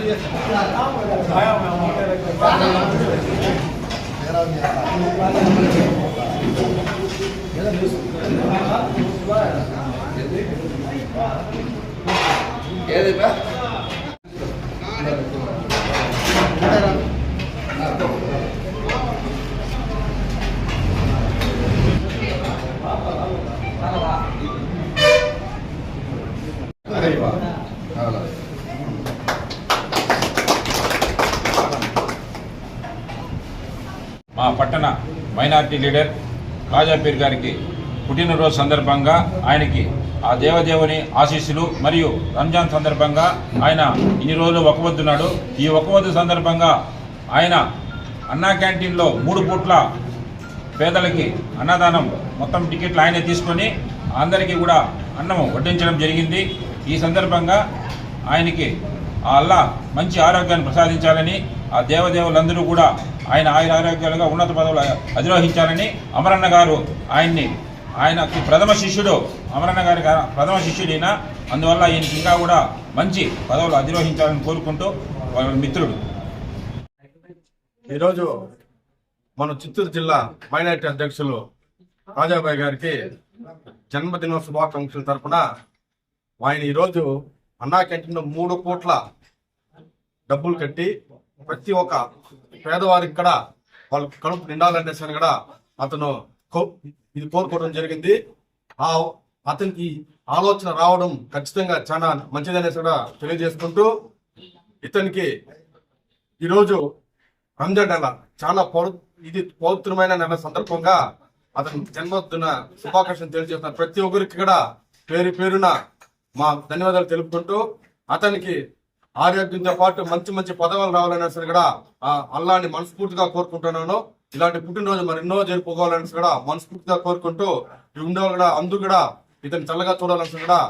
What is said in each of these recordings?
మా పట్టణ minority leader కాజాపీర్ గారికి పుట్టినరోజు సందర్భంగా ఆయనకి ఆ దేవదేవుని ఆశీస్సులు మరియు రంజాన్ సందర్భంగా ఆయన ఇన్ని రోజులు ఒక్కవద్దున్నాడు. ఈ ఒక్కవద్దు సందర్భంగా ఆయన అన్నా క్యాంటీన్లో 3 పూట్ల పేదలకి అన్నదానం మొత్తం టికెట్లు ఆయనే తీసుకొని అందరికీ కూడా అన్నం వడ్డించడం జరిగింది. ఈ సందర్భంగా ఆయనకి ఆ అల్లా మంచి ఆరోగ్యాన్ని ప్రసాదించాలని, ఆ దేవదేవులందరూ కూడా ఆయన ఆరోగ్యాలుగా ఉన్నత పదవులు అధిరోహించాలని అమరన్న గారు ఆయనకి ప్రథమ శిష్యుడు, అమరన్న గారి ప్రథమ శిష్యుడైన అందువల్ల ఈయనకి ఇంకా కూడా మంచి పదవులు అధిరోహించాలని కోరుకుంటూ వాళ్ళ మిత్రుడు. ఈరోజు మన చిత్తూరు జిల్లా మైనార్టీ అధ్యక్షులు రాజాబాయ్ గారికి జన్మదిన శుభాకాంక్షల తరఫున ఆయన ఈరోజు అన్నా క్యాంటీన్లో 3 కోట్ల డబ్బులు కట్టి ప్రతి ఒక్క పేదవారికి కూడా వాళ్ళు కడుపు నిండాలనేసి కూడా అతను ఇది కోరుకోవడం జరిగింది. అతనికి ఆలోచన రావడం ఖచ్చితంగా చాలా మంచిదనేసి కూడా తెలియజేసుకుంటూ, ఇతనికి ఈరోజు రంజాన్ నెల చాలా ఇది పవిత్రమైన నెల సందర్భంగా అతని జన్మదిన శుభాకాంక్షలు తెలియజేస్తున్నారు. ప్రతి ఒక్కరికి కూడా పేరున మా ధన్యవాదాలు తెలుపుకుంటూ, అతనికి ఆరోగ్యంతో పాటు మంచి మంచి పదవులు రావాలనేసి కూడా అల్లాని మనస్ఫూర్తిగా కోరుకుంటున్నాను. ఇలాంటి పుట్టినరోజు మరి ఎన్నో జరుపుకోవాలనేసి కూడా మనస్ఫూర్తిగా కోరుకుంటూ, ఈ ఉండేవాళ్ళు కూడా అందరూ కూడా ఇతను చల్లగా చూడాలనేసి కూడా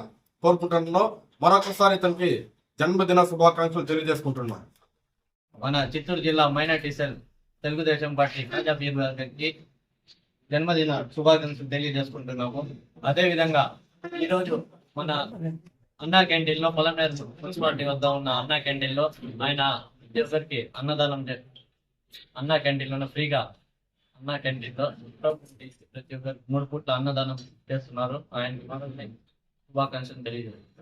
కోరుకుంటున్నాను. మరొకసారి ఇతనికి జన్మదిన శుభాకాంక్షలు తెలియజేసుకుంటున్నాను. మన చిత్తూరు జిల్లా మైనార్టీ సెల్ తెలుగుదేశం పార్టీ కాజాపీర్ గారికి జన్మదిన శుభాకాంక్షలు తెలియజేసుకుంటున్నాము. అదేవిధంగా ఈరోజు మన అన్నా క్యాంటీన్లో పొలంనేరు మున్సిపాలిటీ వద్ద ఉన్న అన్నా క్యాంటీన్లో ఆయన ఎవరికి అన్నదానం అన్నా క్యాంటీన్లో ఫ్రీగా అన్నా క్యాంటీన్లో ప్రతి ఒక్కరు 3 పూట్ల అన్నదానం చేస్తున్నారు. ఆయనకి శుభాకాంక్షలు తెలియజేస్తారు.